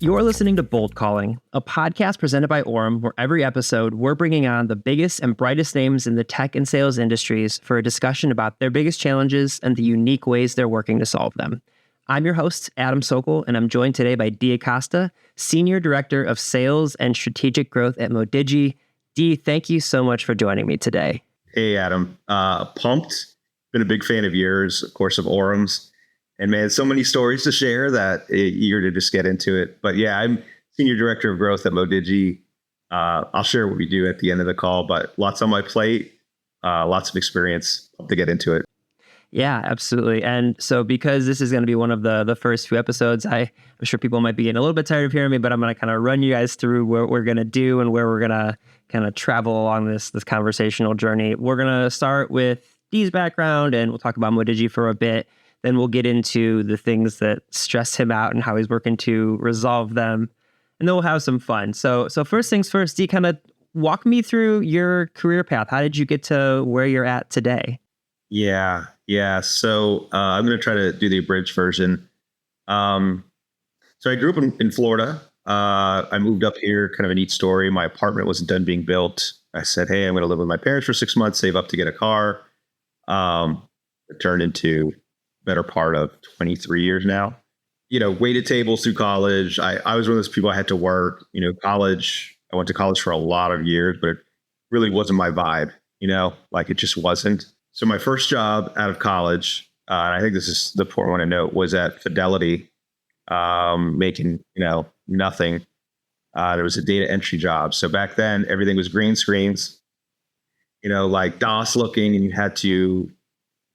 You're listening to Bold Calling, a podcast presented by Orem, where every episode we're bringing on the biggest and brightest names in the tech and sales industries for a discussion about their biggest challenges and the unique ways they're working to solve them. I'm your host, Adam Sokol, and I'm joined today by Dee Acosta, Senior Director of Sales and Strategic Growth at Modigi. Dee, thank you so much for joining me today. Hey, Adam. Pumped. Been a big fan of yours, of course, of Orem's. And man, so many stories to share that eager to just get into it. But yeah, I'm Senior Director of Growth at Modigi. I'll share what we do at the end of the call, but lots on my plate, lots of experience to get into it. Yeah, absolutely. And so because this is going to be one of the first few episodes, I'm sure people might be getting a little bit tired of hearing me, but I'm going to kind of run you guys through what we're going to do and where we're going to kind of travel along this conversational journey. We're going to start with Dee's background, and we'll talk about Modigi for a bit. Then we'll get into the things that stress him out and how he's working to resolve them. And then we'll have some fun. So first things first, Dee, kind of walk me through your career path. How did you get to where you're at today? Yeah. So I'm going to try to do the abridged version. So I grew up in Florida. I moved up here, kind of a neat story. My apartment wasn't done being built. I said, hey, I'm going to live with my parents for 6 months, save up to get a car. It turned into better part of 23 years now. Waited tables through college. I was one of those people I had to work, college. I went to college for a lot of years, but it really wasn't my vibe, like it just wasn't. So my first job out of college, and I think this is the important one to note, was at Fidelity, making, nothing. There was a data entry job. So back then everything was green screens, like DOS looking, and you had to,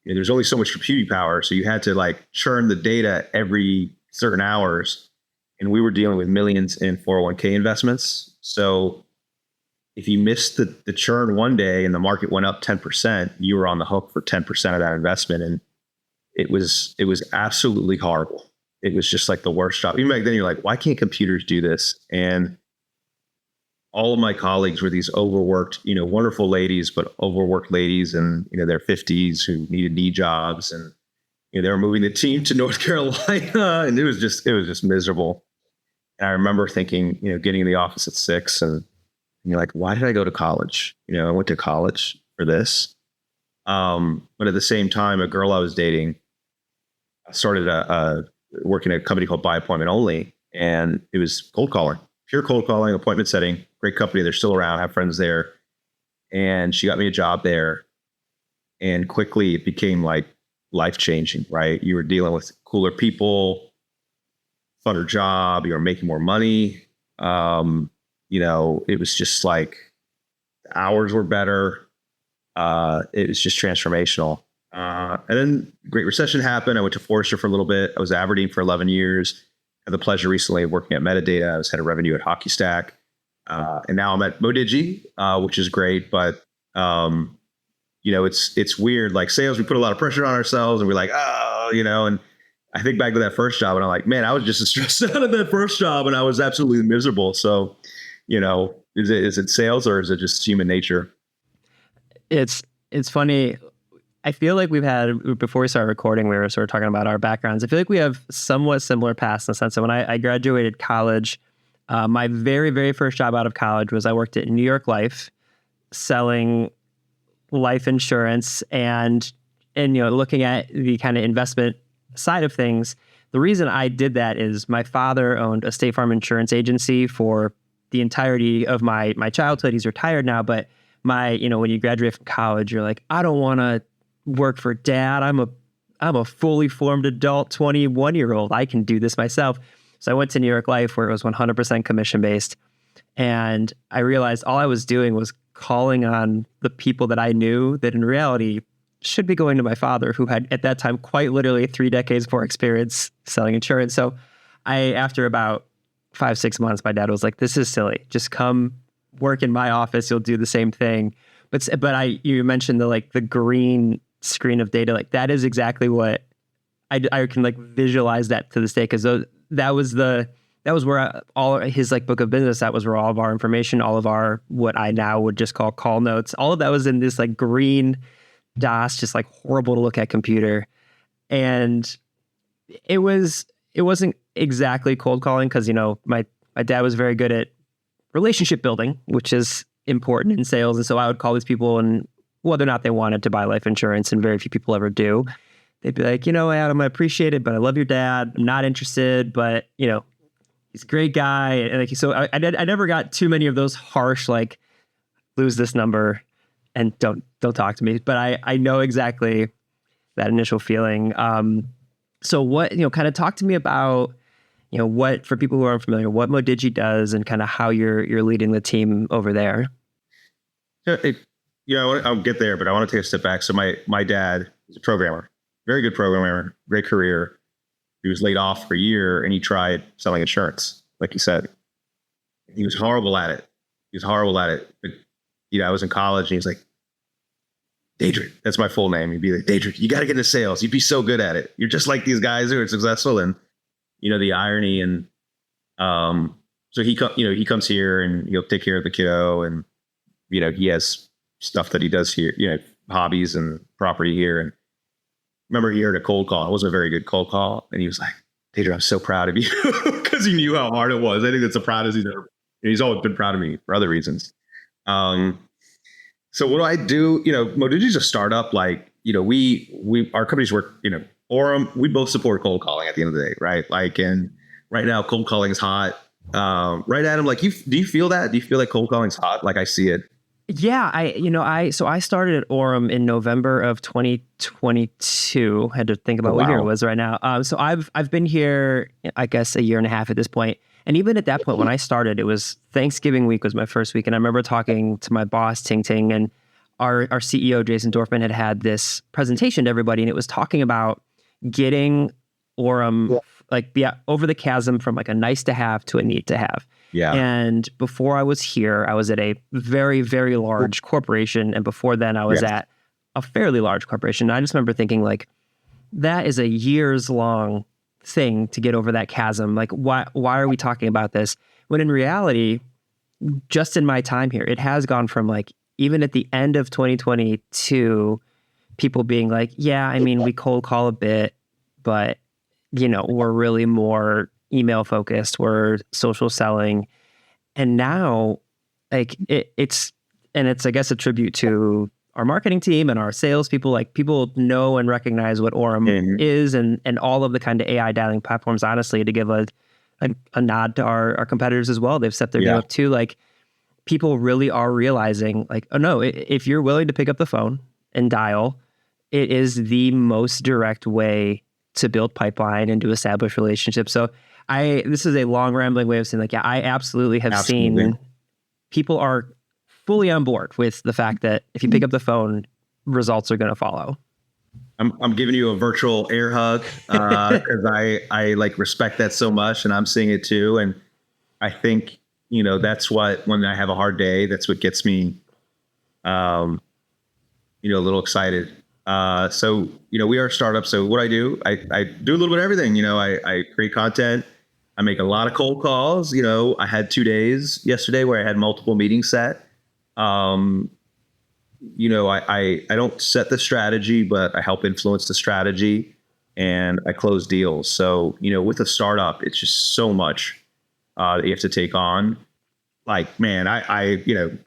there's only so much computing power. So you had to churn the data every certain hours. And we were dealing with millions in 401k investments. So if you missed the churn one day and the market went up 10%, you were on the hook for 10% of that investment. And it was absolutely horrible. It was just like the worst job. Even back then you're like, why can't computers do this? And all of my colleagues were these overworked, wonderful ladies, but overworked ladies in, their 50s who needed knee jobs. And, they were moving the team to North Carolina, and it was just miserable. And I remember thinking, getting in the office at 6 and you're like, why did I go to college? I went to college for this. But at the same time, a girl I was dating started working at a company called By Appointment Only. And it was cold calling, pure cold calling, appointment setting. Great company. They're still around. I have friends there. And she got me a job there. And quickly it became life-changing, right? You were dealing with cooler people, funner job. You were making more money. It was just the hours were better. It was just transformational. And then Great Recession happened. I went to Forrester for a little bit. I was at Aberdeen for 11 years. I had the pleasure recently of working at Metadata. I was head of revenue at Hockey Stack. And now I'm at Modigi, which is great. But, it's weird. Like sales, we put a lot of pressure on ourselves and we're like, and I think back to that first job and I'm like, man, I was just as stressed out of that first job and I was absolutely miserable. So, is it sales or is it just human nature? It's funny. I feel like we've had, before we started recording, we were sort of talking about our backgrounds. I feel like we have somewhat similar paths in the sense that when I graduated college, my very, very first job out of college was I worked at New York Life selling life insurance and looking at the kind of investment side of things. The reason I did that is my father owned a State Farm insurance agency for the entirety of my childhood. He's retired now, but when you graduate from college, you're like, I don't want to work for dad. I'm a fully formed adult 21-year-old. I can do this myself. So I went to New York Life where it was 100% commission based. And I realized all I was doing was calling on the people that I knew that in reality should be going to my father, who had at that time quite literally 3 decades more experience selling insurance. So after about 5-6 months, my dad was like, this is silly. Just come work in my office. You'll do the same thing. But you mentioned the green screen of data. That is exactly what I can visualize that to this day. Cause that was where all his book of business, that was where all of our information, all of our, what I now would just call call notes, all of that was in this green DOS, just horrible to look at computer. And it was it wasn't exactly cold calling because, my dad was very good at relationship building, which is important in sales. And so I would call these people, and whether or not they wanted to buy life insurance, and very few people ever do, they'd be like, Adam, I appreciate it, but I love your dad. I'm not interested, but he's a great guy. And like, so I never got too many of those harsh, like, lose this number and don't talk to me. But I know exactly that initial feeling. So what, kind of talk to me about, what, for people who are unfamiliar, what Modigi does and kind of how you're leading the team over there. I'll get there, but I want to take a step back. So my dad is a programmer, very good programmer, great career. He was laid off for a year and he tried selling insurance, like you said. He was horrible at it. But, I was in college and he was like, Daedric, that's my full name. He'd be like, Daedric, you got to get into sales. You'd be so good at it. You're just like these guys who are successful. And, the irony. And so he comes here and he'll take care of the kiddo. And, he has stuff that he does here, hobbies and property here. And remember he heard a cold call. It wasn't a very good cold call. And he was like, Daedric, I'm so proud of you because he knew how hard it was. I think that's the proudest he's ever. He's always been proud of me for other reasons. So what do I do? Modigi's a startup. Like, our companies work, Orem, we both support cold calling at the end of the day, right? Like, and right now cold calling is hot. Right, Adam, like do you feel that? Do you feel like cold calling is hot? Like I see it. Yeah, I started at Orem in November of 2022. Had to think about what year it was right now. So I've been here, I guess, a year and a half at this point. And even at that point, when I started, it was Thanksgiving week was my first week. And I remember talking to my boss, Ting Ting, and our CEO, Jason Dorfman, had this presentation to everybody. And it was talking about getting Orem over the chasm from like a nice to have to a need to have. Yeah. And before I was here, I was at a very, very large corporation. And before then I was at a fairly large corporation. And I just remember thinking like, that is a years long thing to get over that chasm. Like, why are we talking about this? When in reality, just in my time here, it has gone from like, even at the end of 2022, people being like, yeah, I mean, we cold call a bit, but we're really more email focused, we're social selling. And now like it's I guess a tribute to our marketing team and our salespeople. Like people know and recognize what Orem is and all of the kind of AI dialing platforms, honestly, to give a nod to our competitors as well. They've set their game up too. Like people really are realizing like, oh no, if you're willing to pick up the phone and dial, it is the most direct way to build pipeline and to establish relationships. So this is a long rambling way of saying like, yeah, I absolutely have seen people are fully on board with the fact that if you pick up the phone, results are going to follow. I'm giving you a virtual air hug because I like respect that so much, and I'm seeing it too. And I think that's what, when I have a hard day, that's what gets me, a little excited. So we are a startup. So what I do, I do a little bit of everything. I create content. I make a lot of cold calls. I had 2 days yesterday where I had multiple meetings set. I don't set the strategy, but I help influence the strategy and I close deals. So, with a startup, it's just so much that you have to take on. Like, man, I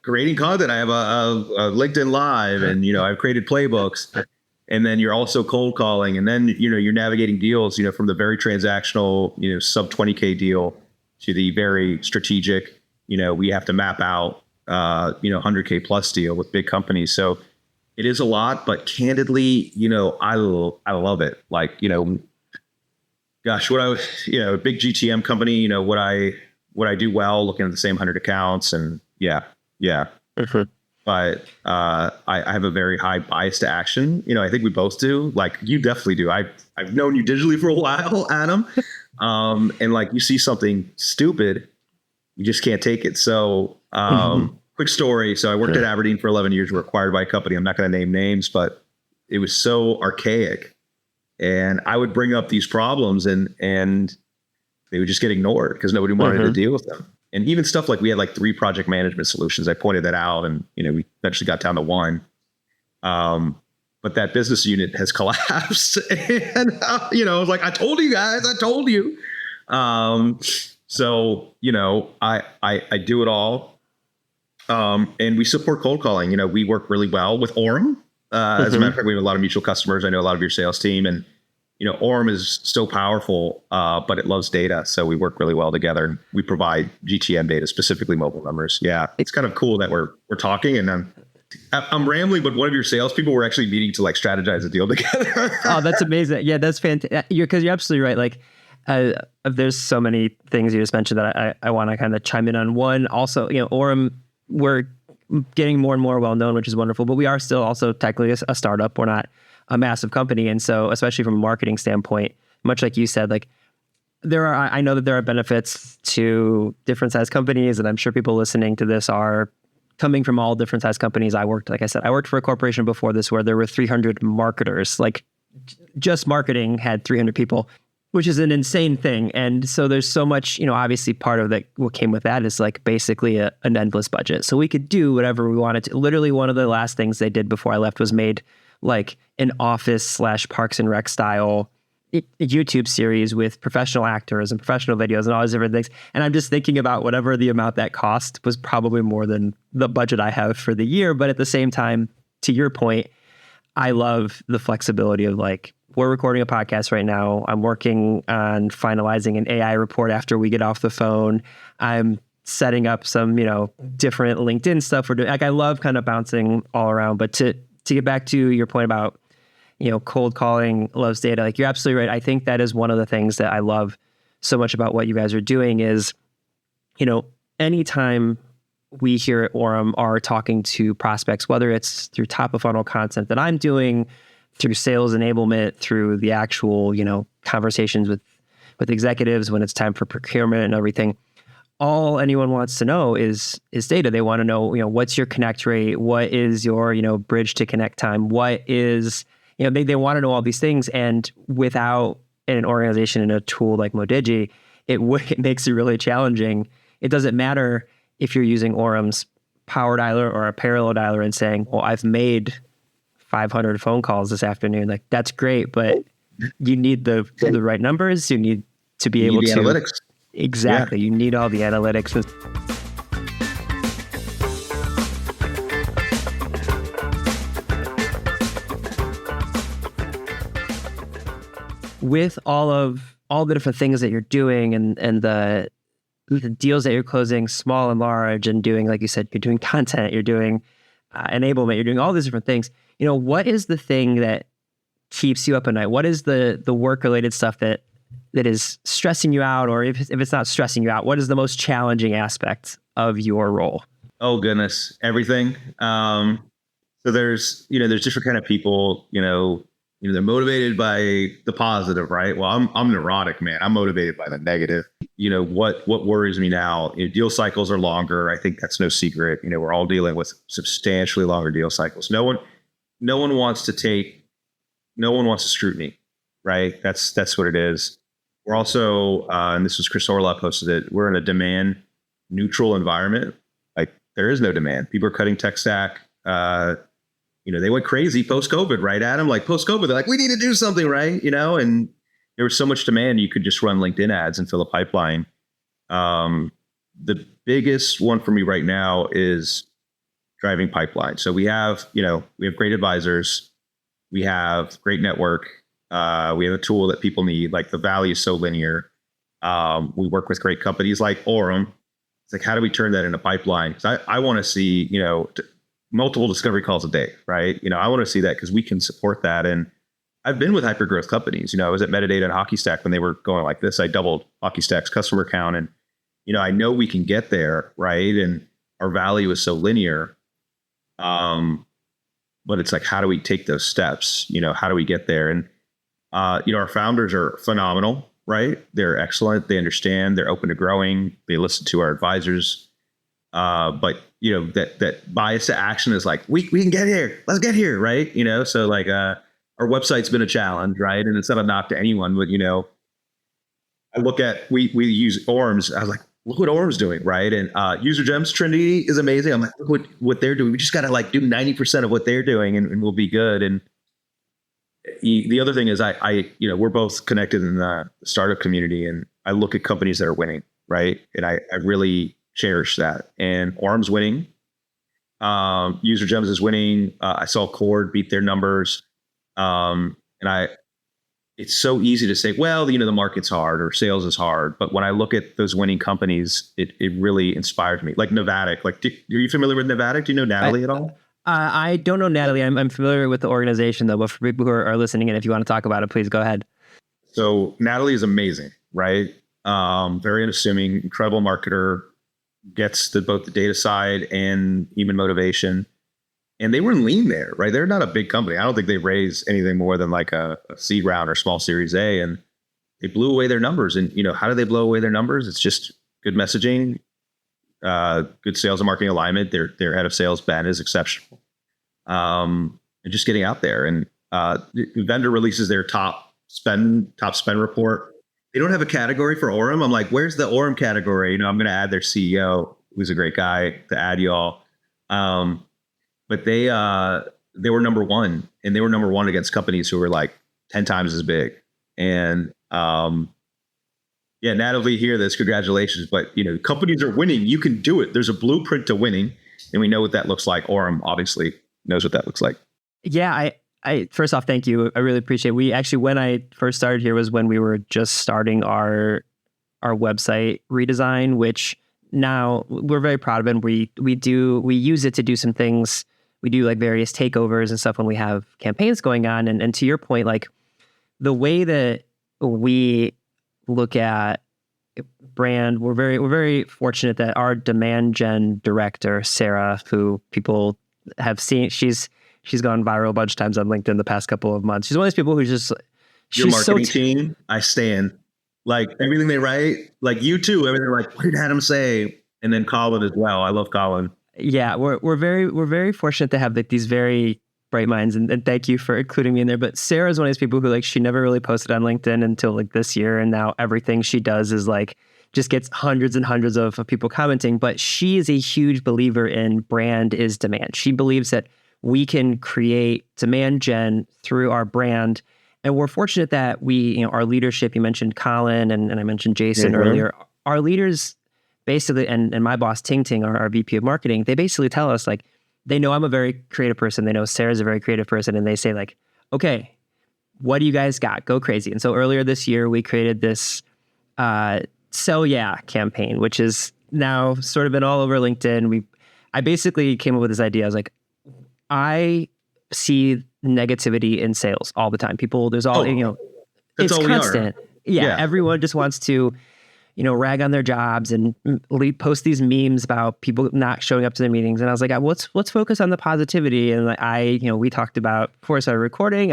creating content, I have a LinkedIn Live and, I've created playbooks, and then you're also cold calling, and then, you're navigating deals, from the very transactional, sub 20K deal to the very strategic, we have to map out, 100K plus deal with big companies. So it is a lot, but candidly, I love it. Like, gosh, what I was, a big GTM company, what I do well, looking at the same 100 accounts, and yeah. Mm-hmm. But I have a very high bias to action. I think we both do. Like you definitely do. I've known you digitally for a while, Adam. And like you see something stupid, you just can't take it. So quick story. So I worked at Aberdeen for 11 years. We were acquired by a company. I'm not going to name names, but it was so archaic. And I would bring up these problems and they would just get ignored because nobody wanted to deal with them. And even stuff like we had like 3 project management solutions. I pointed that out and, we eventually got down to 1. But but that business unit has collapsed. And, I was like, I told you guys, I told you. So, I do it all. And we support cold calling. We work really well with Orem. As a matter of fact, we have a lot of mutual customers. I know a lot of your sales team, and Orem is so powerful, but it loves data. So we work really well together. We provide GTM data, specifically mobile numbers. Yeah, it's kind of cool that we're talking, and I'm rambling, but one of your salespeople were actually meeting to like strategize a deal together. Oh, that's amazing. Yeah, that's fantastic. Because you're absolutely right. Like, there's so many things you just mentioned that I want to kind of chime in on. One, also, Orem, we're getting more and more well known, which is wonderful, but we are still also technically a startup. We're not a massive company. And so, especially from a marketing standpoint, much like you said, like I know that there are benefits to different size companies, and I'm sure people listening to this are coming from all different size companies. Like I said, I worked for a corporation before this where there were 300 marketers, like just marketing had 300 people, which is an insane thing. And so there's so much, obviously part of that, what came with that is like basically an endless budget. So we could do whatever we wanted to. Literally one of the last things they did before I left was made like an Office/Parks and Rec style YouTube series with professional actors and professional videos and all these different things. And I'm just thinking about whatever the amount that cost was probably more than the budget I have for the year. But at the same time, to your point, I love the flexibility of like, we're recording a podcast right now. I'm working on finalizing an AI report after we get off the phone. I'm setting up some, different LinkedIn stuff we're doing. Like, I love kind of bouncing all around. But to get back to your point about, cold calling loves data, like you're absolutely right. I think that is one of the things that I love so much about what you guys are doing is, anytime we here at Orem are talking to prospects, whether it's through top of funnel content that I'm doing, through sales enablement, through the actual, conversations with executives when it's time for procurement and everything, all anyone wants to know is data. They want to know, what's your connect rate? What is your, bridge to connect time? What is, they want to know all these things. And without an organization and a tool like Modigi, it makes it really challenging. It doesn't matter if you're using Orem's power dialer or a parallel dialer and saying, well, I've made 500 phone calls this afternoon. Like, that's great, but you need the right numbers. You need to be able to analytics. Exactly. Yeah. You need all the analytics. With all the different things that you're doing and the deals that you're closing, small and large, and doing, like you said, you're doing content, you're doing enablement, you're doing all these different things. What is the thing that keeps you up at night? What is the work-related stuff that is stressing you out? Or if it's not stressing you out, what is the most challenging aspect of your role? Oh, goodness. Everything. So there's different kind of people, they're motivated by the positive, right? Well, I'm neurotic, man. I'm motivated by the negative. What worries me now, deal cycles are longer. I think that's no secret. We're all dealing with substantially longer deal cycles. No one wants to scrutiny, right? That's what it is. We're also, and this was Chris Orla posted it, we're in a demand neutral environment. Like, there is no demand. People are cutting tech stack. They went crazy post-COVID, right, Adam? Like, post-COVID, they're like, we need to do something, right? And there was so much demand, you could just run LinkedIn ads and fill a pipeline. The biggest one for me right now is driving pipeline. So we have great advisors. We have great network. We have a tool that people need. Like, the value is so linear. We work with great companies like Orem. It's like, how do we turn that into pipeline? Because I want to see, multiple discovery calls a day, right? I want to see that because we can support that. And I've been with hypergrowth companies. I was at Metadata and Hockey Stack when they were going like this. I doubled Hockey Stack's customer count, and I know we can get there, right? And our value is so linear. But it's like, how do we take those steps? How do we get there? And our founders are phenomenal, right? They're excellent. They understand. They're open to growing. They listen to our advisors. But that bias to action is like, we can get here. Let's get here, right? So like our website's been a challenge, right? And it's not a knock to anyone, but I look at we use Orem's. I was like, look what Orem's doing, right? And User Gems Trinity is amazing. I'm like, look what they're doing. We just got to like do 90% of what they're doing, and we'll be good. And the other thing is we're both connected in the startup community, and I look at companies that are winning, right? And I really cherish that. And Orum's winning. User Gems is winning. I saw Cord beat their numbers. And it's so easy to say, well, the market's hard or sales is hard. But when I look at those winning companies, it really inspired me. Like Novatic. Like, are you familiar with Novatic? Do you know Natalie at all? I don't know Natalie. I'm familiar with the organization though, but for people who are listening, and if you want to talk about it, please go ahead. So Natalie is amazing, right? Very unassuming, incredible marketer, gets both the data side and human motivation. And they were lean there, right? They're not a big company. I don't think they raised anything more than like a seed round or small Series A, and they blew away their numbers. And how do they blow away their numbers? It's just good messaging, good sales and marketing alignment. Their head of sales, Ben, is exceptional. And just getting out there. And the vendor releases their top spend report. They don't have a category for Orem. I'm like, where's the Orem category? I'm going to add their CEO, who's a great guy, to add y'all. But they were number one, and they were number one against companies who were like 10 times as big. And Natalie, hear this, congratulations. But companies are winning. You can do it. There's a blueprint to winning, and we know what that looks like. Orem obviously knows what that looks like. Yeah, I first off, thank you. I really appreciate it. We actually, when I first started here, was when we were just starting our website redesign, which now we're very proud of it. And we use it to do some things. We do like various takeovers and stuff when we have campaigns going on. And to your point, like the way that we look at brand, we're very fortunate that our demand gen director, Sarah, who people have seen, she's gone viral a bunch of times on LinkedIn the past couple of months. She's one of those people who just, your marketing team, I stand. Like everything they write, like you too, everything like, what did Adam say? And then Colin as well. I love Colin. Yeah, we're very fortunate to have like these very bright minds, and thank you for including me in there. But Sarah's one of these people who like, she never really posted on LinkedIn until like this year, and now everything she does is like just gets hundreds and hundreds of people commenting. But she is a huge believer in brand is demand. She believes that we can create demand gen through our brand. And we're fortunate that our leadership, you mentioned Colin and I mentioned Jason earlier, our leaders basically, and my boss, Ting Ting, our VP of marketing, they basically tell us like, they know I'm a very creative person. They know Sarah's a very creative person. And they say like, okay, what do you guys got? Go crazy. And so earlier this year, we created this Sell Yeah campaign, which is now sort of been all over LinkedIn. I basically came up with this idea. I was like, I see negativity in sales all the time. People, there's all, that's it's all constant. We are. Yeah. Everyone just wants to, rag on their jobs and post these memes about people not showing up to their meetings. And I was like, let's focus on the positivity. And we talked about, before I started recording,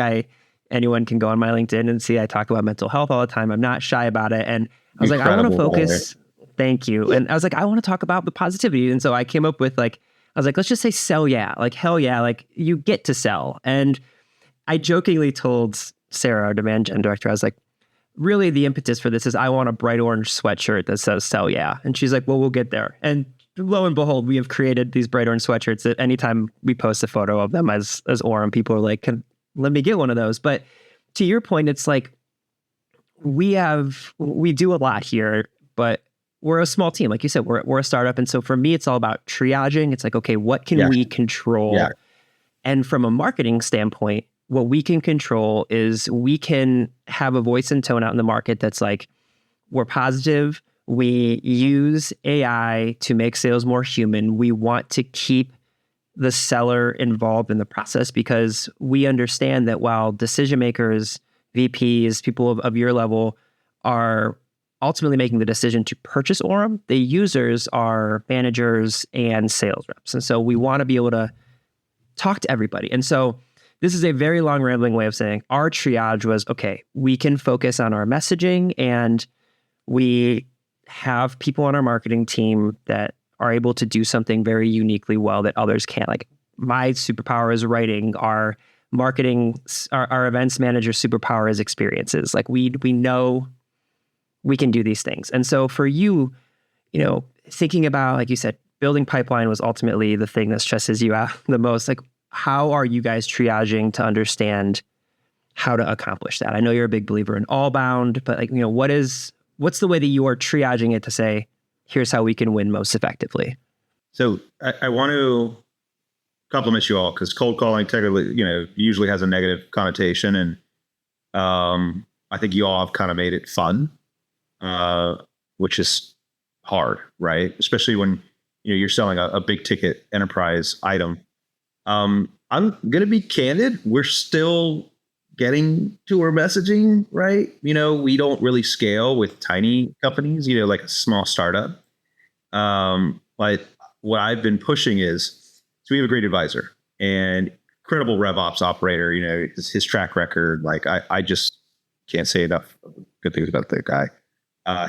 anyone can go on my LinkedIn and see, I talk about mental health all the time. I'm not shy about it. And I was like, I want to focus. Thank you. And I was like, I want to talk about the positivity. And so I came up with I was like, let's just say sell yeah, like hell yeah, like you get to sell. And I jokingly told Sarah, our demand gen director, I was like, really the impetus for this is I want a bright orange sweatshirt that says sell yeah. And she's like, well, we'll get there. And lo and behold, we have created these bright orange sweatshirts that anytime we post a photo of them as Orem, people are like, let me get one of those. But to your point, it's like, we do a lot here, but we're a small team. Like you said, we're a startup. And so for me, it's all about triaging. It's like, okay, what can we control? Yeah. And from a marketing standpoint, what we can control is we can have a voice and tone out in the market that's like, we're positive. We use AI to make sales more human. We want to keep the seller involved in the process because we understand that while decision makers, VPs, people of your level are ultimately making the decision to purchase Orem, the users are managers and sales reps. And so we want to be able to talk to everybody. And so this is a very long rambling way of saying our triage was, okay, we can focus on our messaging and we have people on our marketing team that are able to do something very uniquely well that others can't. Like my superpower is writing, our marketing, our events manager superpower is experiences. Like we know we can do these things. And so for you, thinking about, like you said, building pipeline was ultimately the thing that stresses you out the most. Like, how are you guys triaging to understand how to accomplish that? I know you're a big believer in all bound, but like, what's the way that you are triaging it to say, here's how we can win most effectively? So I want to compliment you all because cold calling technically, usually has a negative connotation. And I think you all have kind of made it fun, which is hard, right? Especially when you're selling a big ticket enterprise item. I'm going to be candid. We're still getting to our messaging, right? We don't really scale with tiny companies, like a small startup. But what I've been pushing is, so we have a great advisor and incredible RevOps operator, his track record. Like I just can't say enough good things about the guy.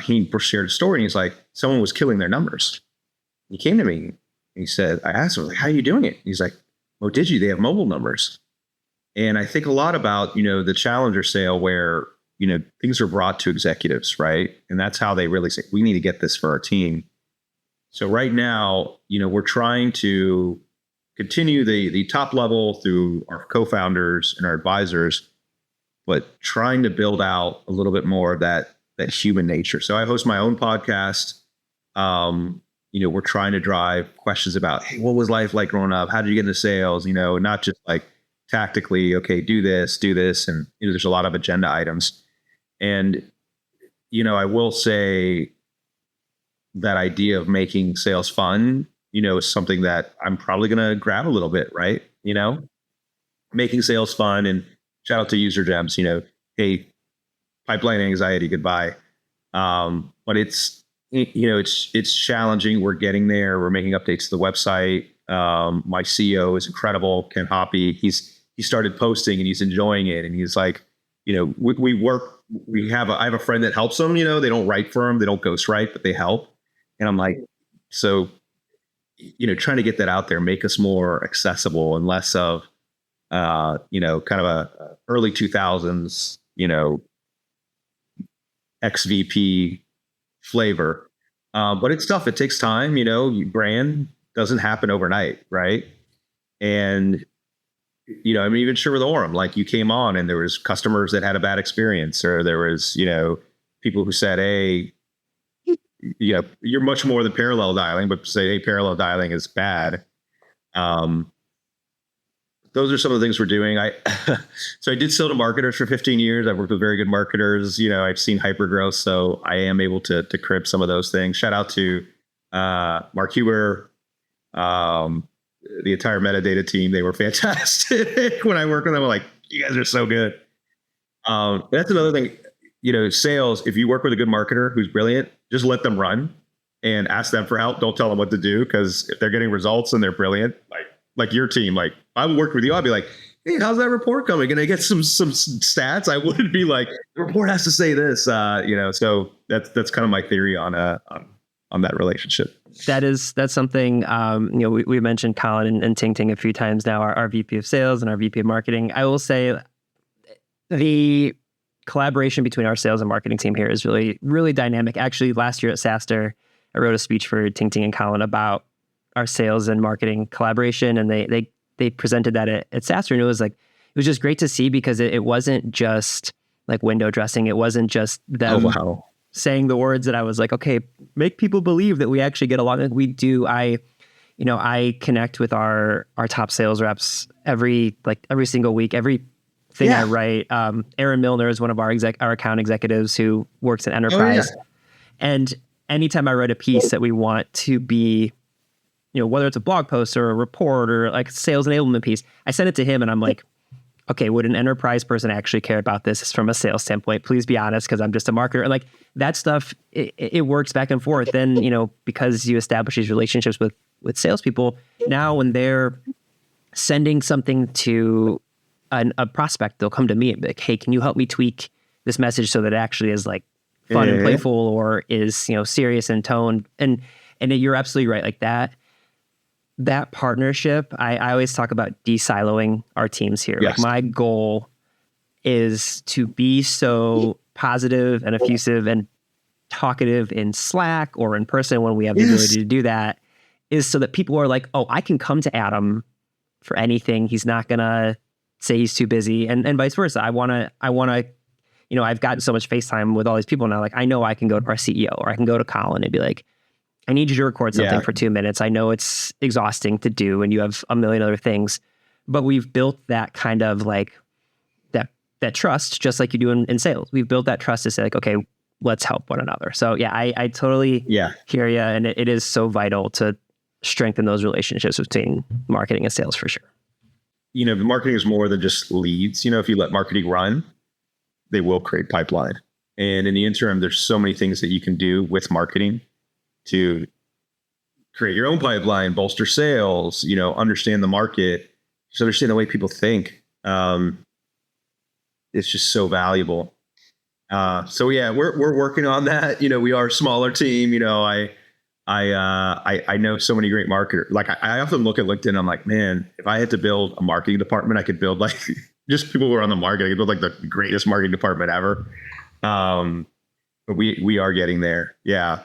He shared a story and he's like, someone was killing their numbers. He came to me and he said, I asked him, like, how are you doing it? He's like, oh, did you? They have mobile numbers. And I think a lot about, the challenger sale where, things are brought to executives, right? And that's how they really say, we need to get this for our team. So right now, we're trying to continue the top level through our co-founders and our advisors, but trying to build out a little bit more of that human nature. So I host my own podcast. We're trying to drive questions about, hey, what was life like growing up? How did you get into sales? Not just like tactically, okay, do this. And there's a lot of agenda items. And, I will say that idea of making sales fun, is something that I'm probably going to grab a little bit, right? Making sales fun, and shout out to User Gems, hey, pipeline anxiety, goodbye. But it's challenging. We're getting there. We're making updates to the website. My CEO is incredible, Ken Hoppy. He started posting and he's enjoying it. And he's like, I have a friend that helps them, they don't write for him. They don't ghostwrite, but they help. And I'm like, so, trying to get that out there, make us more accessible and less of, kind of a early 2000s, XVP flavor. But it's tough. It takes time, brand doesn't happen overnight. Right. And, even sure with Orem, like you came on and there was customers that had a bad experience, or there was, people who said, hey, you're much more than parallel dialing, but say, hey, parallel dialing is bad. Those are some of the things we're doing. So I did sell to marketers for 15 years. I've worked with very good marketers. I've seen hypergrowth, so I am able to crib some of those things. Shout out to Mark Huber, the entire metadata team. They were fantastic when I worked with them. I'm like, you guys are so good. That's another thing. Sales, if you work with a good marketer who's brilliant, just let them run and ask them for help. Don't tell them what to do, because if they're getting results and they're brilliant, like your team, like I would work with you, I'd be like, hey, how's that report coming? Can I get some stats? I wouldn't be like, the report has to say this, so that's kind of my theory on that relationship. That's something, we mentioned Colin and Ting Ting a few times now, our VP of sales and our VP of marketing. I will say the collaboration between our sales and marketing team here is really, really dynamic. Actually, last year at SaaStr, I wrote a speech for Ting Ting and Colin about our sales and marketing collaboration, and they presented that at SaaStr, and it was just great to see, because it wasn't just like window dressing. It wasn't just them saying the words that I was like, okay, make people believe that we actually get along. Like we do. I connect with our top sales reps every single week. Everything I write. Aaron Milner is one of our account executives who works in enterprise. Oh, yeah. And anytime I write a piece that we want to be, whether it's a blog post or a report or like sales enablement piece, I send it to him and I'm like, okay, would an enterprise person actually care about this from a sales standpoint? Please be honest, because I'm just a marketer. And like that stuff, it works back and forth. Then, because you establish these relationships with salespeople, now when they're sending something to a prospect, they'll come to me and be like, hey, can you help me tweak this message so that it actually is like fun and playful, or is, serious in tone? And you're absolutely right. Like that partnership, I always talk about de-siloing our teams here. Yes. Like my goal is to be so positive and effusive and talkative in Slack or in person when we have the ability to do that, is so that people are like, oh, I can come to Adam for anything. He's not going to say he's too busy, and vice versa. I want to, I've gotten so much FaceTime with all these people now. Like I know I can go to our CEO or I can go to Colin and be like, I need you to record something for 2 minutes. I know it's exhausting to do and you have a million other things, but we've built that kind of like that trust, just like you do in sales. We've built that trust to say like, okay, let's help one another. So yeah, I totally hear you. And it is so vital to strengthen those relationships between marketing and sales for sure. The marketing is more than just leads. If you let marketing run, they will create pipeline. And in the interim, there's so many things that you can do with marketing to create your own pipeline, bolster sales, understand the market, just understand the way people think. It's just so valuable. So yeah, we're working on that. We are a smaller team. I know so many great marketers. Like I often look at LinkedIn. I'm like, man, if I had to build a marketing department, I could build like just people who are on the market. I could build like the greatest marketing department ever. But we are getting there. Yeah.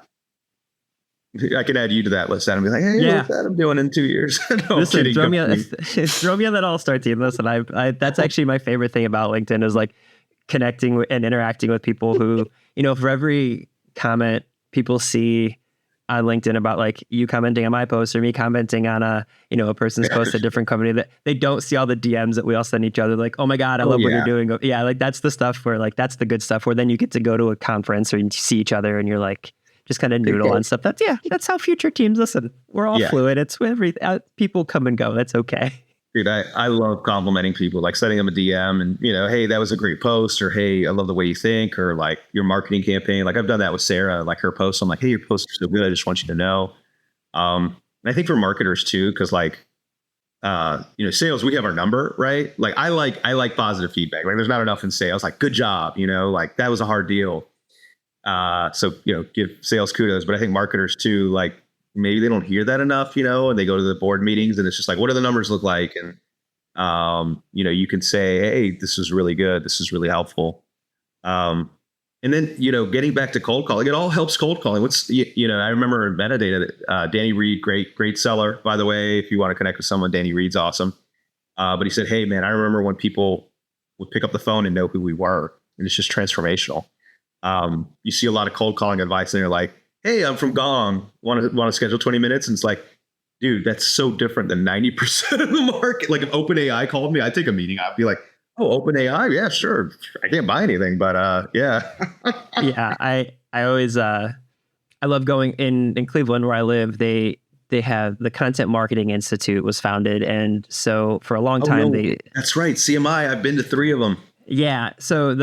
I can add you to that list, Adam. Be like, hey, look what I'm doing in 2 years. No, listen, throw me on that all-star team. Listen, I that's actually my favorite thing about LinkedIn is like connecting and interacting with people who, for every comment people see on LinkedIn about like you commenting on my post or me commenting on a person's post at a different company, that they don't see all the DMs that we all send each other. Like, oh my God, I love what you're doing. Yeah. Like that's the stuff where like, that's the good stuff where then you get to go to a conference or you see each other and you're like, just kind of noodle on stuff. That's how future teams listen. We're all fluid. It's people come and go. That's okay. Dude, I love complimenting people, like sending them a DM and, hey, that was a great post, or hey, I love the way you think, or like your marketing campaign. Like I've done that with Sarah, like her posts. I'm like, hey, your posts are so good. I just want you to know. And I think for marketers too, because like, sales, we have our number, right? Like I like positive feedback. Like there's not enough in sales. Like good job, like that was a hard deal. So, give sales kudos, but I think marketers too, like maybe they don't hear that enough, and they go to the board meetings and it's just like, what do the numbers look like? And, you can say, hey, this is really good. This is really helpful. And then, getting back to cold calling, it all helps cold calling. I remember in metadata, Danny Reed, great seller, by the way. If you want to connect with someone, Danny Reed's awesome. But he said, hey man, I remember when people would pick up the phone and know who we were, and it's just transformational. You see a lot of cold calling advice and they're like, hey, I'm from Gong. Want to schedule 20 minutes? And it's like, dude, that's so different than 90% of the market. Like if OpenAI called me, I'd take a meeting. I'd be like, oh, OpenAI. Yeah, sure. I can't buy anything, but yeah. Yeah. I always, I love going in Cleveland where I live. They have the Content Marketing Institute was founded. And so for a long time, that's right. CMI. I've been to 3 of them. Yeah. So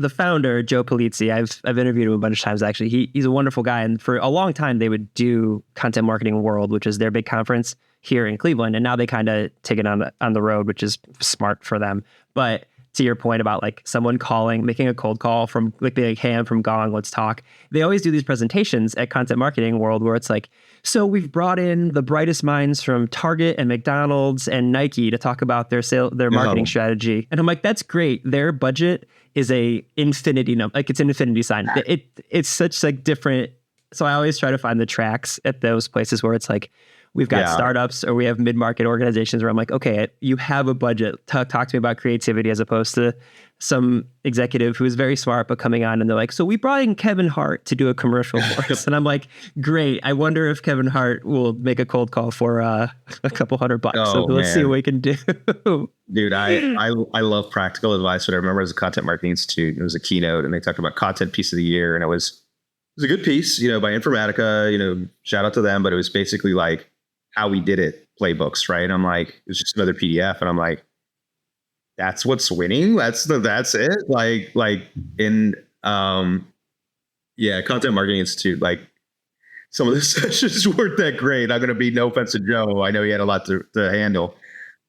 the founder, Joe Palizzi, I've interviewed him a bunch of times, actually. He's a wonderful guy. And for a long time, they would do Content Marketing World, which is their big conference here in Cleveland. And now they kind of take it on the road, which is smart for them. But to your point about like someone making a cold call from like being like, hey, I'm from Gong, let's talk. They always do these presentations at Content Marketing World where it's like, so we've brought in the brightest minds from Target and McDonald's and Nike to talk about their marketing strategy. And I'm like, that's great. Their budget is a infinity number, like it's an infinity sign. It's such like different. So I always try to find the tracks at those places where it's like, we've got startups or we have mid-market organizations where I'm like, okay, you have a budget. Talk to me about creativity, as opposed to some executive who is very smart, but coming on and they're like, so we brought in Kevin Hart to do a commercial for us. And I'm like, great. I wonder if Kevin Hart will make a cold call for a couple $100. So let's see what we can do. Dude, I love practical advice. But I remember as a Content Marketing Institute, it was a keynote and they talked about content piece of the year. And it was a good piece, by Informatica, shout out to them. But it was basically like how we did it, playbooks, right? I'm like, it was just another PDF. And I'm like, that's what's winning. That's it. Like in, Content Marketing Institute, like some of the sessions weren't that great. I'm going to be, no offense to Joe. I know he had a lot to handle.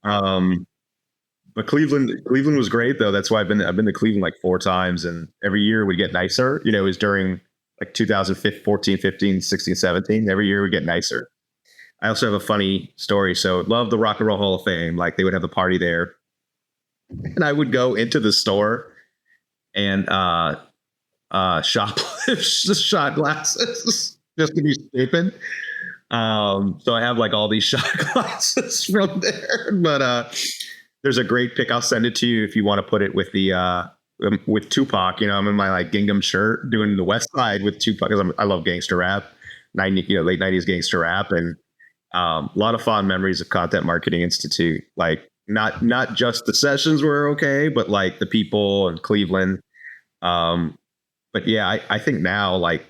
But Cleveland was great though. That's why I've been to Cleveland like 4 times, and every year would get nicer. It was during like 2014, 15, 16, 17. Every year would get nicer. I also have a funny story. So love the Rock and Roll Hall of Fame. Like they would have a party there. And I would go into the store and shoplift shot glasses just to be stupid. So I have like all these shot glasses from there. But there's a great pic. I'll send it to you if you want to put it with the with Tupac. I'm in my like gingham shirt doing the West Side with Tupac because I love gangster rap, late '90s gangster rap, and a lot of fond memories of Content Marketing Institute. Like not just the sessions were okay, but like the people in Cleveland. But yeah, I think now like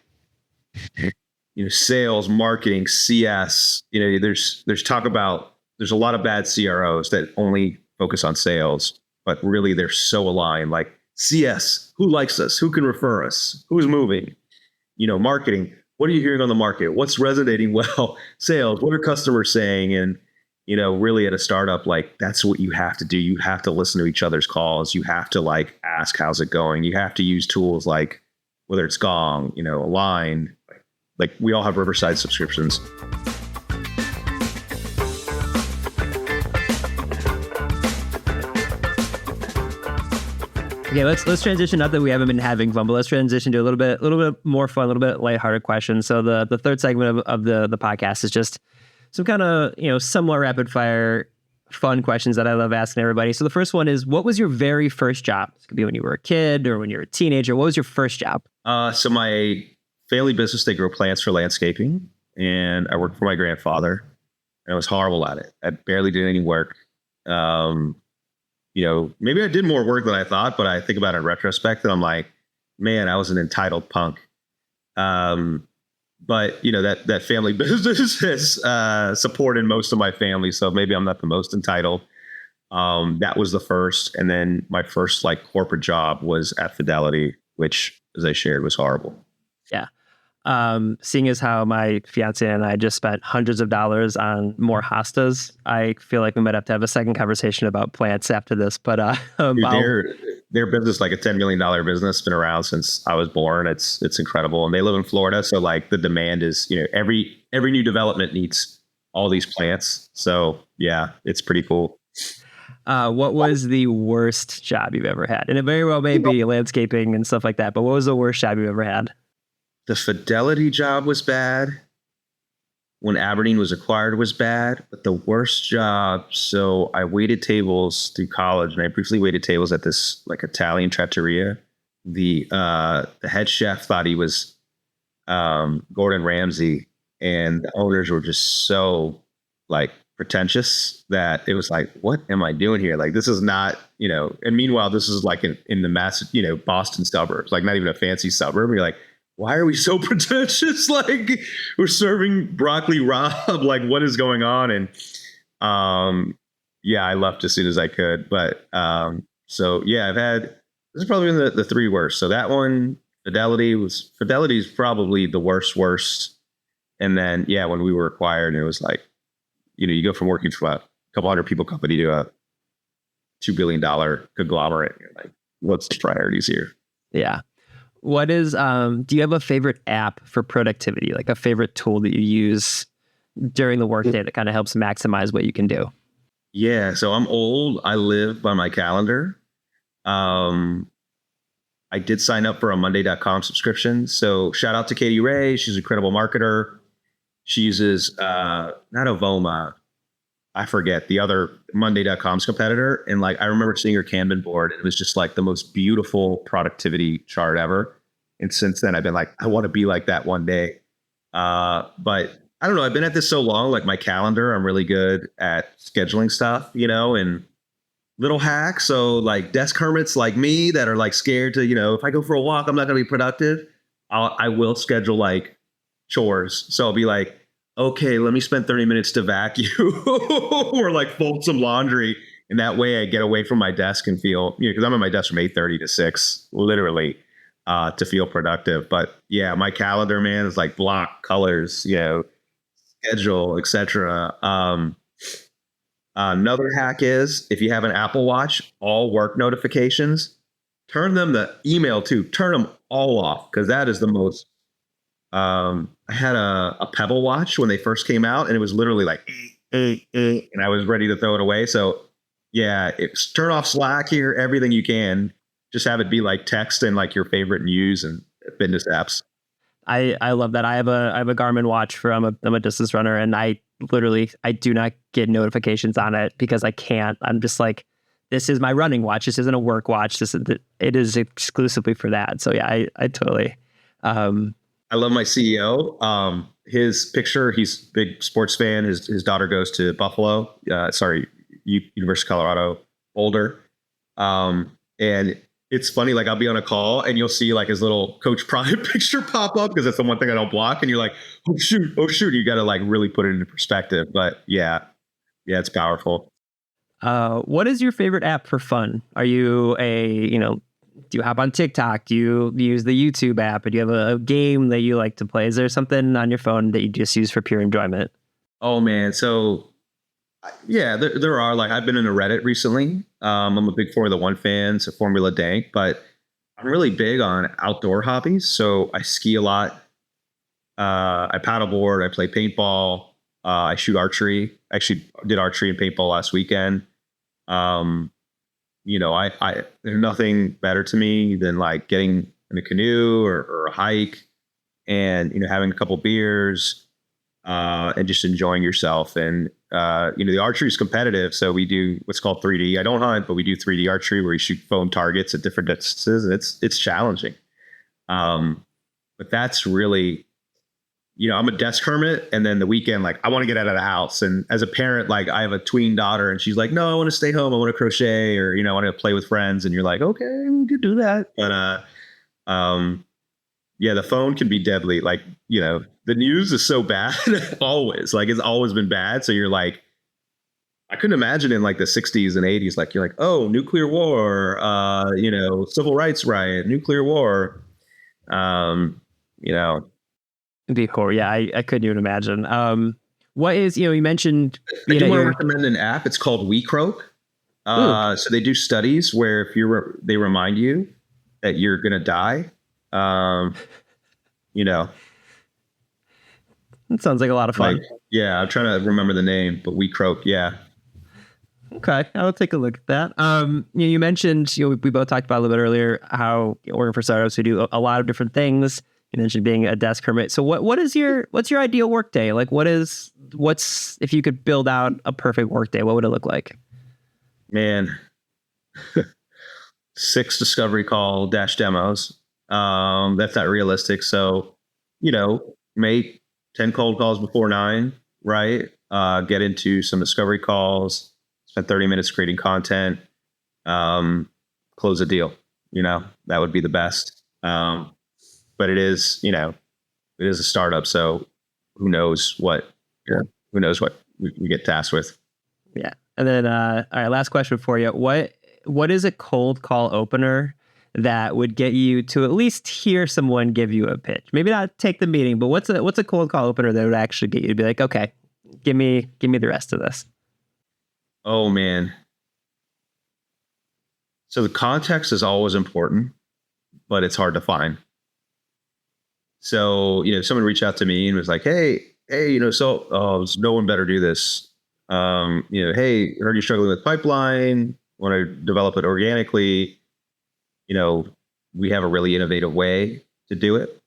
sales, marketing, CS. There's talk about there's a lot of bad CROs that only focus on sales, but really they're so aligned. Like CS, who likes us? Who can refer us? Who's moving? Marketing. What are you hearing on the market? What's resonating well? Sales. What are customers saying? And really at a startup, like that's what you have to do. You have to listen to each other's calls. You have to like ask, how's it going? You have to use tools like whether it's Gong, Align. Like we all have Riverside subscriptions. Okay, let's transition. Not that we haven't been having fun, but let's transition to a little bit more fun, a little bit lighthearted questions. So the third segment of the podcast is just some kind of somewhat rapid fire fun questions that I love asking everybody. So the first one is, what was your very first job? It could be when you were a kid or when you were a teenager. What was your first job? So my family business, they grow plants for landscaping, and I worked for my grandfather, and I was horrible at it. I barely did any work. Maybe I did more work than I thought, but I think about it in retrospect and I'm like, man, I was an entitled punk. But that family business has supported most of my family. So maybe I'm not the most entitled. That was the first. And then my first like corporate job was at Fidelity, which as I shared was horrible. Yeah. Seeing as how my fiance and I just spent hundreds of dollars on more hostas, I feel like we might have to have a second conversation about plants after this. But Dude, their business, like a $10 million business, been around since I was born. It's incredible, and they live in Florida, so like the demand is every new development needs all these plants. So yeah, it's pretty cool. What was the worst job you've ever had? And it very well may be landscaping and stuff like that. But what was the worst job you've ever had? The Fidelity job was bad. When Aberdeen was acquired was bad, but the worst job. So I waited tables through college, and I briefly waited tables at this like Italian trattoria. The head chef thought he was Gordon Ramsay, and the owners were just so like pretentious that it was like, what am I doing here? Like, this is not, and meanwhile, this is like in the Boston suburbs, like not even a fancy suburb. You're like, why are we so pretentious? Like we're serving broccoli rabe. Like what is going on? And I left as soon as I could. But so yeah, this is probably the three worst. So that one, Fidelity is probably the worst. And then when we were acquired, it was like, you go from working for a couple hundred people company to a $2 billion conglomerate. You're like, what's the priorities here? Yeah. What is, do you have a favorite app for productivity, like a favorite tool that you use during the workday that kind of helps maximize what you can do? Yeah. So I'm old. I live by my calendar. I did sign up for a Monday.com subscription. So shout out to Katie Ray. She's an incredible marketer. She uses, not Avoma, I forget the other Monday.com's competitor. And like, I remember seeing her Kanban board. It was just like the most beautiful productivity chart ever. And since then I've been like, I want to be like that one day. But I don't know. I've been at this so long, like my calendar, I'm really good at scheduling stuff, and little hacks. So like desk hermits like me that are like scared to, if I go for a walk, I'm not going to be productive. I will schedule like chores. So I'll be like, okay, let me spend 30 minutes to vacuum or like fold some laundry. And that way I get away from my desk and feel, because I'm at my desk from 8:30 to 6, literally, to feel productive. But yeah, my calendar, man, is like block colors, schedule, etc. Another hack is if you have an Apple Watch, all work notifications, turn them turn them all off, because that is the most. I had a Pebble watch when they first came out, and it was literally like, and I was ready to throw it away. So yeah, turn off Slack here, everything you can. Just have it be like text and like your favorite news and fitness apps. I love that. I have a Garmin watch I'm a distance runner, and I do not get notifications on it because I can't. I'm just like, this is my running watch. This isn't a work watch. It is exclusively for that. So yeah, I totally. I love my CEO. His picture, he's a big sports fan. His daughter goes to Buffalo. University of Colorado, Boulder. And it's funny, like I'll be on a call and you'll see like his little Coach Prime picture pop up because that's the one thing I don't block. And you're like, oh shoot. You got to like really put it into perspective. But yeah, it's powerful. What is your favorite app for fun? Are you do you hop on TikTok? Do you use the YouTube app? Or do you have a game that you like to play? Is there something on your phone that you just use for pure enjoyment? Oh man. So yeah, there are like, I've been in a Reddit recently. I'm a big Formula One fan, so Formula Dank, but I'm really big on outdoor hobbies. So I ski a lot. I paddleboard, I play paintball, I shoot archery. Actually did archery and paintball last weekend. I there's nothing better to me than like getting in a canoe or a hike and, having a couple beers, and just enjoying yourself. And, the archery is competitive. So we do what's called 3D. I don't hunt, but we do 3D archery where you shoot foam targets at different distances. And it's challenging. But that's really, I'm a desk hermit, and then the weekend, like I want to get out of the house. And as a parent, like I have a tween daughter and she's like, no, I want to stay home. I want to crochet or, I want to play with friends. And you're like, okay, we could do that. But, yeah, the phone can be deadly. Like, the news is so bad always, like it's always been bad. So you're like, I couldn't imagine in like the 60s and 80s, like you're like, oh, nuclear war, civil rights riot, nuclear war. It'd be horrible. Yeah, I couldn't even imagine. What is, you mentioned I do want to recommend an app. It's called WeCroak. So they do studies where if they remind you that you're going to die. It sounds like a lot of fun. Like, yeah, I'm trying to remember the name, but WeCroak. Yeah. Okay, I'll take a look at that. You mentioned, we both talked about a little bit earlier how working for startups, we do a lot of different things. You mentioned being a desk hermit. So what's your ideal work day? Like what's if you could build out a perfect work day, what would it look like? Man, 6 discovery call dash demos. That's not realistic. So, make 10 cold calls before 9, right? Get into some discovery calls, spend 30 minutes creating content, close a deal. That would be the best. But it is a startup. So who knows what we get tasked with. Yeah. And then, all right, last question for you. What is a cold call opener that would get you to at least hear someone give you a pitch? Maybe not take the meeting, but what's a cold call opener that would actually get you to be like, okay, give me the rest of this? Oh man. So the context is always important, but it's hard to find. So, someone reached out to me and was like, hey, no one better do this. Hey, heard you're struggling with pipeline, want to develop it organically. We have a really innovative way to do it.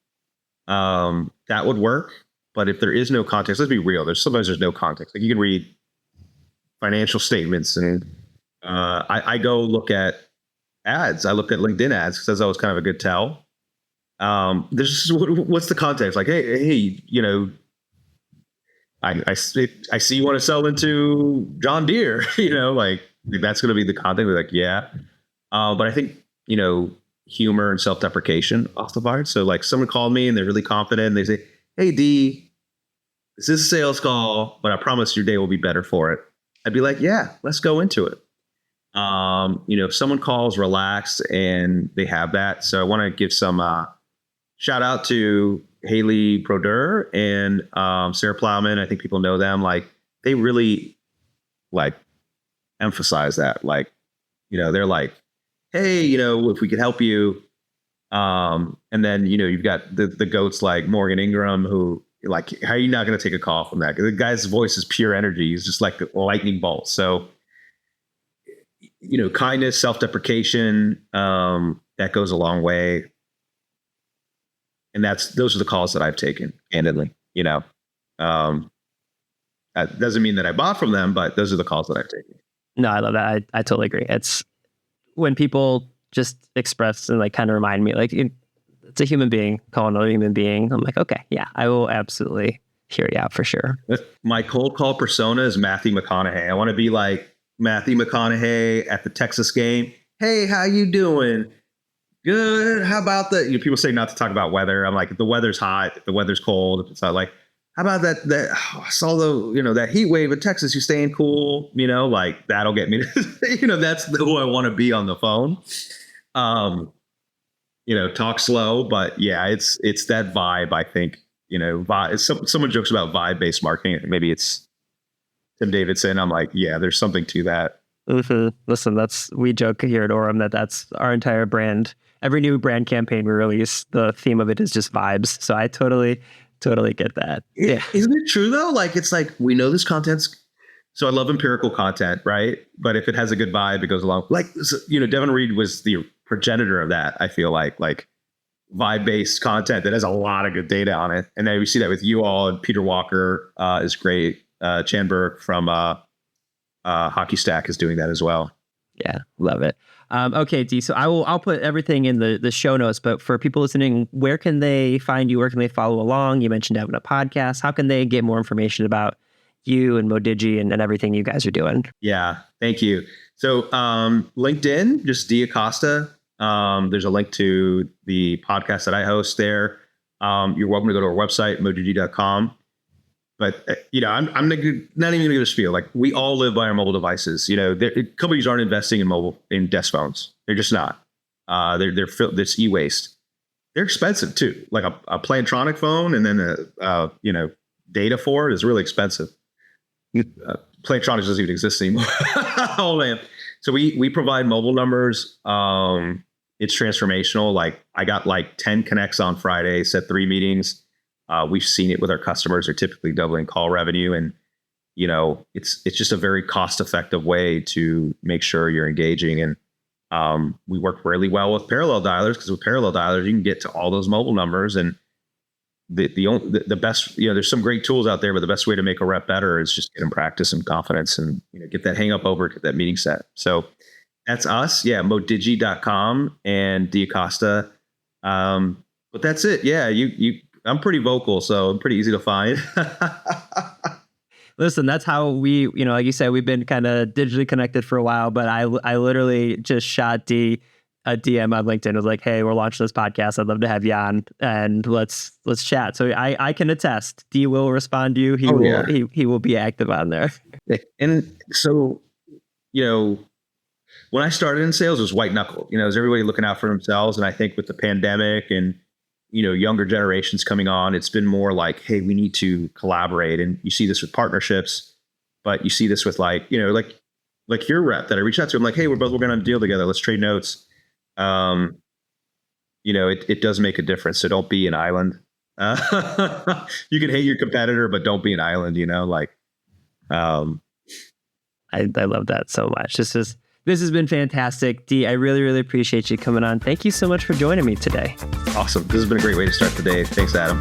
That would work. But if there is no context, let's be real. Sometimes there's no context. Like you can read financial statements and I go look at ads. I looked at LinkedIn ads because that's always kind of a good tell. There's just, what's the context? Like, hey, I see you want to sell into John Deere, like that's going to be the content. We're like, yeah. But I think, humor and self-deprecation off the bar. So like someone called me and they're really confident and they say, hey, Dee, this is a sales call, but I promise your day will be better for it. I'd be like, yeah, let's go into it. If someone calls relaxed and they have that. So I want to give some, shout out to Haley Brodeur and Sarah Plowman. I think people know them. Like they really like emphasize that. Like, they're like, hey, if we could help you. And then, you've got the goats like Morgan Ingram, who like, how are you not going to take a call from that? The guy's voice is pure energy. He's just like a lightning bolt. So, kindness, self-deprecation, that goes a long way. And those are the calls that I've taken, candidly. That doesn't mean that I bought from them, but those are the calls that I've taken. No, I love that. I totally agree. It's when people just express and like kind of remind me, like it's a human being calling another human being. I'm like, okay, yeah, I will absolutely hear you out for sure. My cold call persona is Matthew McConaughey. I want to be like Matthew McConaughey at the Texas game. Hey, how you doing? Good. How about that? People say not to talk about weather. I'm like, if the weather's hot, if the weather's cold, if it's not like, how about that? I saw that heat wave in Texas. You staying cool? Like that'll get me. That's who I want to be on the phone. Talk slow, but yeah, it's that vibe. I think vibe. Someone jokes about vibe based marketing. Maybe it's Tim Davidson. I'm like, yeah, there's something to that. Mm-hmm. Listen, we joke here at Orem that's our entire brand. Every new brand campaign we release, the theme of it is just vibes. So I totally get that. Yeah. Isn't it true though? Like, it's like, we know this content's, so I love empirical content, right? But if it has a good vibe, it goes along. Like, Devin Reed was the progenitor of that. I feel like vibe-based content that has a lot of good data on it. And then we see that with you all, and Peter Walker is great. Chanberg from Hockey Stack is doing that as well. Yeah, love it. Okay, Dee. So I'll put everything in the show notes. But for people listening, where can they find you? Where can they follow along? You mentioned having a podcast. How can they get more information about you and Modigi and everything you guys are doing? Yeah, thank you. So LinkedIn, just Dee Acosta. There's a link to the podcast that I host there. You're welcome to go to our website, modigi.com. But I'm not even going to give a spiel. Like, we all live by our mobile devices. Companies aren't investing in desk phones. They're just not. They're this e-waste. They're expensive too. Like a Plantronic phone, and then a data for it is really expensive. Plantronic doesn't even exist anymore. Oh man! So we provide mobile numbers. It's transformational. Like, I got 10 connects on Friday. Set 3 meetings. We've seen it with our customers. They're typically doubling call revenue, and it's just a very cost-effective way to make sure you're engaging. And we work really well with parallel dialers, because with parallel dialers you can get to all those mobile numbers. And the best, there's some great tools out there, but the best way to make a rep better is just get them practice and confidence, and get that hang up over, get that meeting set. So that's us. Yeah, modigi.com and Dee Acosta. But that's it. Yeah, I'm pretty vocal, so I'm pretty easy to find. Listen, that's how we, like you said, we've been kind of digitally connected for a while, but I literally just shot Dee a DM on LinkedIn. I was like, hey, we're launching this podcast. I'd love to have you on, and let's chat. So I can attest, Dee will respond to you. He will be active on there. And so, when I started in sales, it was white knuckle. It was everybody looking out for themselves. And I think with the pandemic and younger generations coming on, it's been more like, hey, we need to collaborate. And you see this with partnerships, but you see this with like your rep that I reached out to. I'm like, hey, we're working on a deal together. Let's trade notes. It does make a difference. So don't be an island. You can hate your competitor, but don't be an island, I love that so much. This has been fantastic. Dee, I really, really appreciate you coming on. Thank you so much for joining me today. Awesome. This has been a great way to start the day. Thanks, Adam.